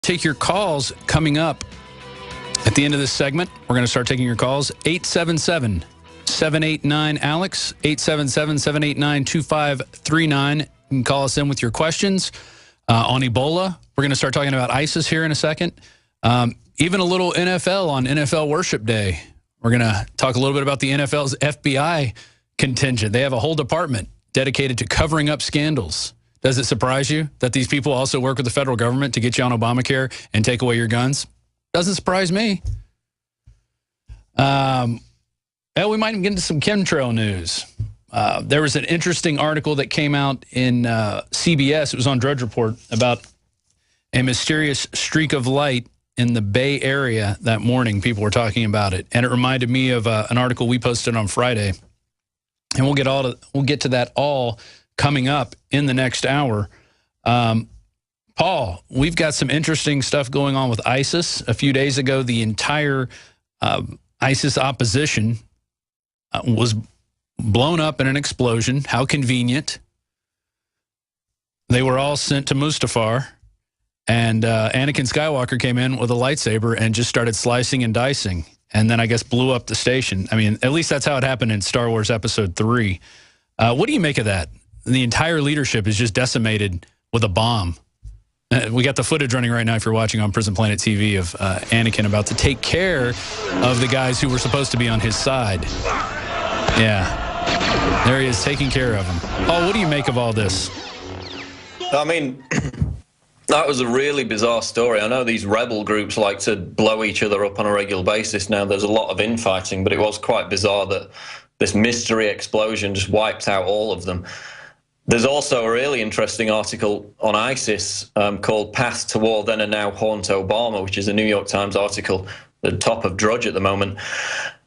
Take your calls coming up at the end of this segment. We're going to start taking your calls. 877-789-ALEX, 877-789-2539. You can call us in with your questions on Ebola. We're going to start talking about ISIS here in a second. Even a little NFL on NFL Worship Day. We're going to talk a little bit about the NFL's FBI contingent. They have a whole department dedicated to covering up scandals. Does it surprise you that these people also work with the federal government to get you on Obamacare and take away your guns? Doesn't surprise me. We might get into some chemtrail news. There was an interesting article that came out in CBS. It was on Drudge Report about a mysterious streak of light in the Bay Area that morning. People were talking about it, and it reminded me of an article we posted on Friday. And we'll get to that all coming up in the next hour. Paul, we've got some interesting stuff going on with ISIS. A few days ago, the entire ISIS opposition was blown up in an explosion. How convenient. They were all sent to Mustafar, and Anakin Skywalker came in with a lightsaber and just started slicing and dicing, and then I guess blew up the station. I mean, at least that's how it happened in Star Wars Episode 3. What do you make of that? The entire leadership is just decimated with a bomb. We got the footage running right now, if you're watching on Prison Planet TV, of Anakin about to take care of the guys who were supposed to be on his side. Yeah, there he is taking care of them. Paul, what do you make of all this? I mean, that was a really bizarre story. I know these rebel groups like to blow each other up on a regular basis now. There's a lot of infighting, but it was quite bizarre that this mystery explosion just wiped out all of them. There's also a really interesting article on ISIS called Path to War, Then and Now Haunt Obama, which is a New York Times article, the top of Drudge at the moment.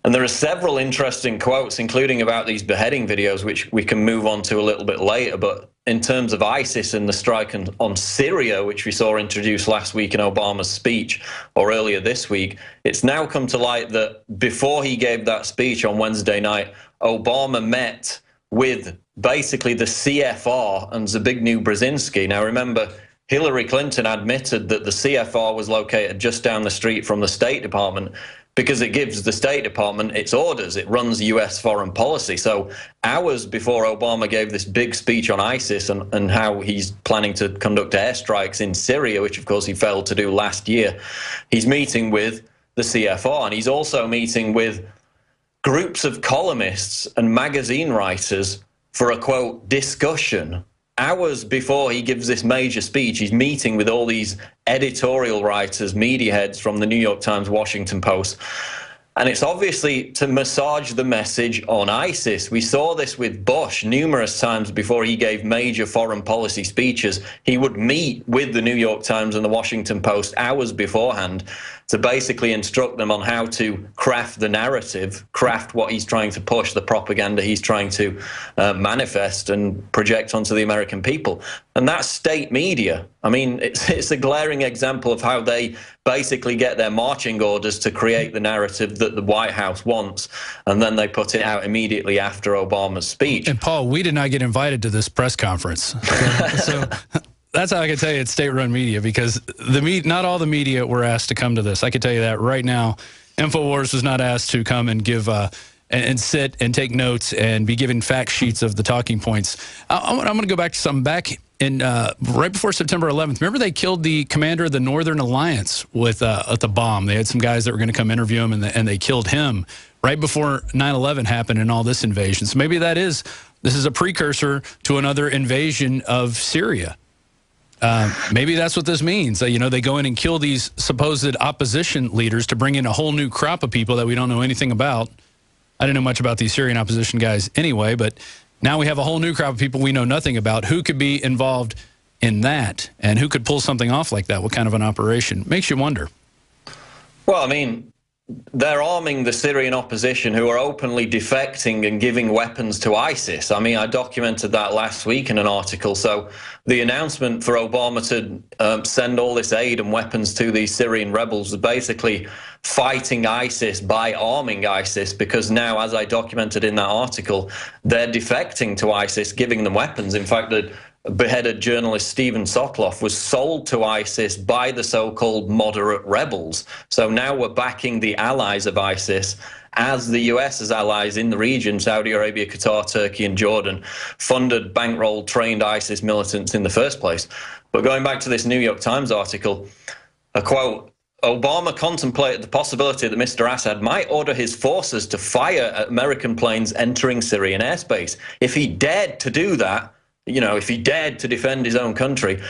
And there are several interesting quotes, including about these beheading videos, which we can move on to a little bit later. But in terms of ISIS and the strike on Syria, which we saw introduced last week in Obama's speech, or earlier this week, it's now come to light that before he gave that speech on Wednesday night, Obama met with basically the CFR and Zbigniew Brzezinski. Now, remember, Hillary Clinton admitted that the CFR was located just down the street from the State Department because it gives the State Department its orders. It runs U.S. foreign policy. So hours before Obama gave this big speech on ISIS and how he's planning to conduct airstrikes in Syria, which, of course, he failed to do last year, he's meeting with the CFR. And he's also meeting with groups of columnists and magazine writers for a, quote, discussion. Hours before he gives this major speech, he's meeting with all these editorial writers, media heads from the New York Times, Washington Post. And it's obviously to massage the message on ISIS. We saw this with Bush numerous times before he gave major foreign policy speeches. He would meet with the New York Times and the Washington Post hours beforehand to basically instruct them on how to craft the narrative, craft what he's trying to push, the propaganda he's trying to manifest and project onto the American people. And that's state media. I mean, it's a glaring example of how they basically get their marching orders to create the narrative that the White House wants, and then they put it out immediately after Obama's speech. And Paul, we did not get invited to this press conference. So that's how I can tell you it's state-run media, because not all the media were asked to come to this. I can tell you that right now. InfoWars was not asked to come and give and sit and take notes and be given fact sheets of the talking points. I'm going to go back to something back in right before September 11th. Remember, they killed the commander of the Northern Alliance with a bomb. They had some guys that were going to come interview him, and they killed him right before 9/11 happened and all this invasion. So maybe this is a precursor to another invasion of Syria. Maybe that's what this means. You know, they go in and kill these supposed opposition leaders to bring in a whole new crop of people that we don't know anything about. I didn't know much about these Syrian opposition guys anyway, but now we have a whole new crop of people we know nothing about. Who could be involved in that, and who could pull something off like that? What kind of an operation? Makes you wonder. Well, I mean, they're arming the Syrian opposition who are openly defecting and giving weapons to ISIS. I mean, I documented that last week in an article. So the announcement for Obama to send all this aid and weapons to these Syrian rebels was basically fighting ISIS by arming ISIS, because now, as I documented in that article, they're defecting to ISIS, giving them weapons. In fact, beheaded journalist Stephen Sotloff was sold to ISIS by the so-called moderate rebels. So now we're backing the allies of ISIS as the US's allies in the region, Saudi Arabia, Qatar, Turkey, and Jordan, funded, bankrolled, trained ISIS militants in the first place. But going back to this New York Times article, a quote, Obama contemplated the possibility that Mr. Assad might order his forces to fire at American planes entering Syrian airspace. If he dared to do that, you know, if he dared to defend his own country,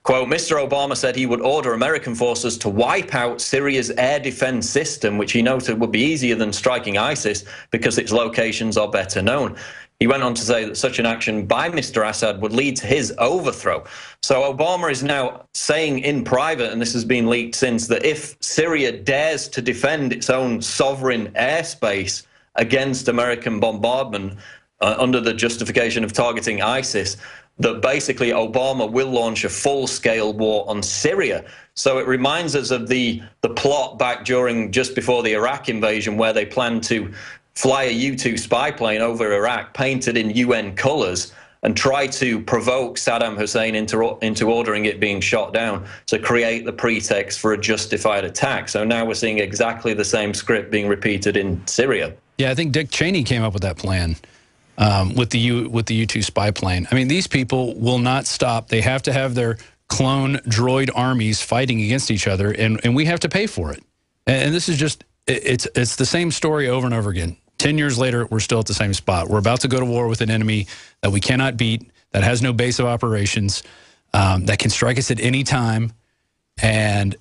quote, Mr. Obama said he would order American forces to wipe out Syria's air defense system, which he noted would be easier than striking ISIS because its locations are better known. He went on to say that such an action by Mr. Assad would lead to his overthrow. So Obama is now saying in private, and this has been leaked since, that if Syria dares to defend its own sovereign airspace against American bombardment, under the justification of targeting ISIS, that basically Obama will launch a full-scale war on Syria. So it reminds us of the plot back just before the Iraq invasion, where they planned to fly a U-2 spy plane over Iraq painted in UN colors and try to provoke Saddam Hussein into ordering it being shot down to create the pretext for a justified attack. So now we're seeing exactly the same script being repeated in Syria. Yeah, I think Dick Cheney came up with that plan. With the U-2 spy plane. I mean, these people will not stop. They have to have their clone droid armies fighting against each other, and we have to pay for it. And this is just, it's the same story over and over again. 10 years later, we're still at the same spot. We're about to go to war with an enemy that we cannot beat, that has no base of operations, that can strike us at any time. And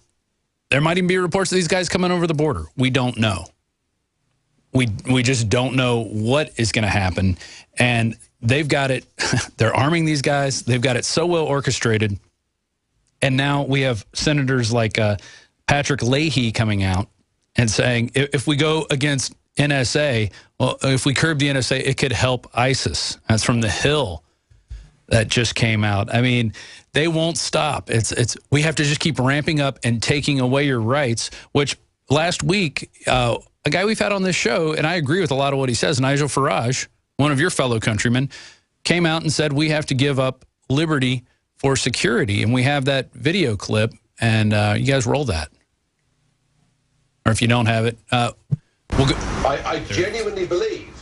there might even be reports of these guys coming over the border. We don't know. We just don't know what is going to happen. And they've got it. They're arming these guys. They've got it so well orchestrated. And now we have senators like Patrick Leahy coming out and saying, if we go against NSA, well, if we curb the NSA, it could help ISIS. That's from The Hill that just came out. I mean, they won't stop. We have to just keep ramping up and taking away your rights, which last week, a guy we've had on this show, and I agree with a lot of what he says, Nigel Farage, one of your fellow countrymen, came out and said we have to give up liberty for security. And we have that video clip, and you guys roll that. Or if you don't have it, we'll go. I genuinely believe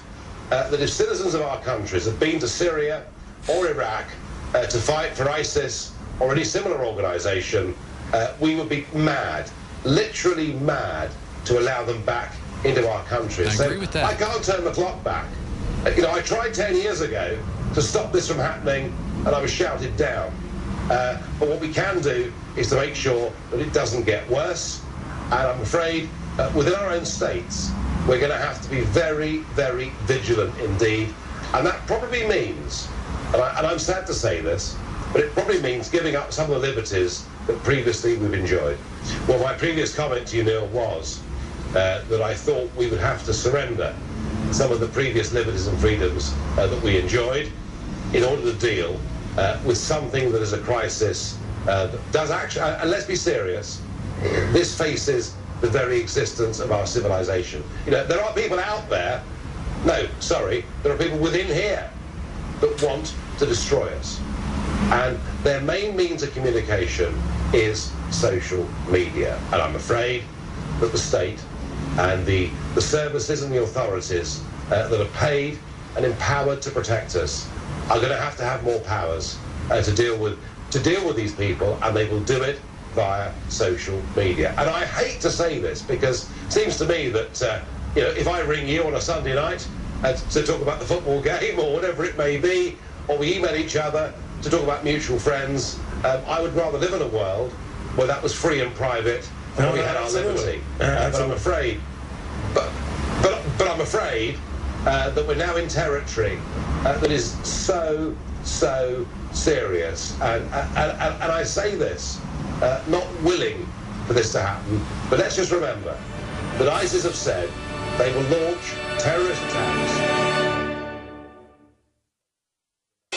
that if citizens of our countries have been to Syria or Iraq to fight for ISIS or any similar organization, we would be mad, literally mad, to allow them back into our countries. I agree with that. I can't turn the clock back. You know, I tried 10 years ago to stop this from happening, and I was shouted down. But what we can do is to make sure that it doesn't get worse. And I'm afraid within our own states, we're going to have to be very, very vigilant indeed. And that probably means, and I'm sad to say this, but it probably means giving up some of the liberties that previously we've enjoyed. Well, my previous comment to you, Neil, was that I thought we would have to surrender some of the previous liberties and freedoms that we enjoyed in order to deal with something that is a crisis that does actually, and let's be serious, this faces the very existence of our civilization. You know, there are people out there, no, sorry, there are people within here that want to destroy us. And their main means of communication is social media. And I'm afraid that the state and the services and the authorities that are paid and empowered to protect us are going to have more powers to deal with these people, and they will do it via social media. And I hate to say this because it seems to me that you know, if I ring you on a Sunday night to talk about the football game or whatever it may be, or we email each other to talk about mutual friends, I would rather live in a world where that was free and private and we had our liberty. But I'm afraid, but I'm afraid that we're now in territory that is so serious. And I say this, not willing for this to happen, but let's just remember that ISIS have said they will launch terrorist attacks.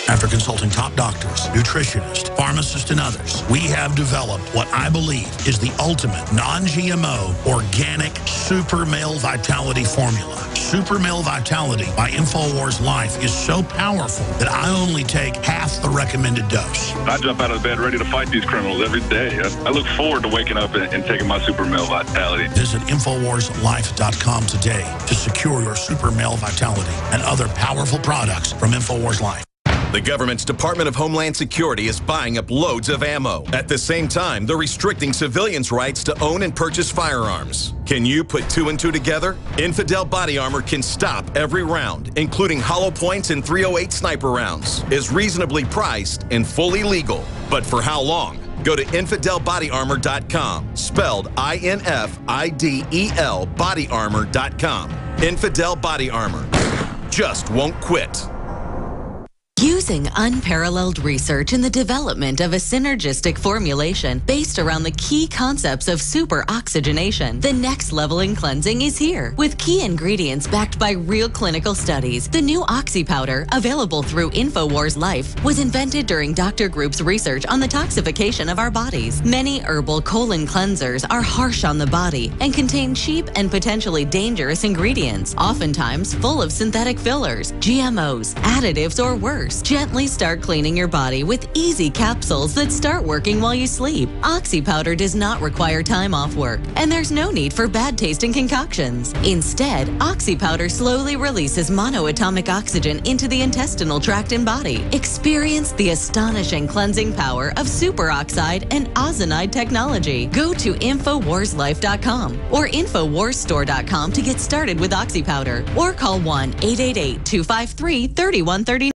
After consulting top doctors, nutritionists, pharmacists, and others, we have developed what I believe is the ultimate non-GMO organic Super Male Vitality formula. Super Male Vitality by InfoWars Life is so powerful that I only take half the recommended dose. I jump out of bed ready to fight these criminals every day. I look forward to waking up and taking my Super Male Vitality. Visit InfoWarsLife.com today to secure your Super Male Vitality and other powerful products from InfoWars Life. The government's Department of Homeland Security is buying up loads of ammo. At the same time, they're restricting civilians' rights to own and purchase firearms. Can you put two and two together? Infidel Body Armor can stop every round, including hollow points and .308 sniper rounds, is reasonably priced and fully legal. But for how long? Go to InfidelBodyArmor.com, spelled INFIDEL bodyarmor.com. Infidel Body Armor. Just won't quit. Using unparalleled research in the development of a synergistic formulation based around the key concepts of super oxygenation, the next level in cleansing is here. With key ingredients backed by real clinical studies, the new Oxy Powder, available through InfoWars Life, was invented during Dr. Group's research on the toxification of our bodies. Many herbal colon cleansers are harsh on the body and contain cheap and potentially dangerous ingredients, oftentimes full of synthetic fillers, GMOs, additives, or worse. Gently start cleaning your body with easy capsules that start working while you sleep. Oxy Powder does not require time off work, and there's no need for bad tasting concoctions. Instead, Oxy Powder slowly releases monoatomic oxygen into the intestinal tract and body. Experience the astonishing cleansing power of superoxide and ozonide technology. Go to InfoWarsLife.com or InfoWarsStore.com to get started with Oxy Powder, or call 1-888-253-3139.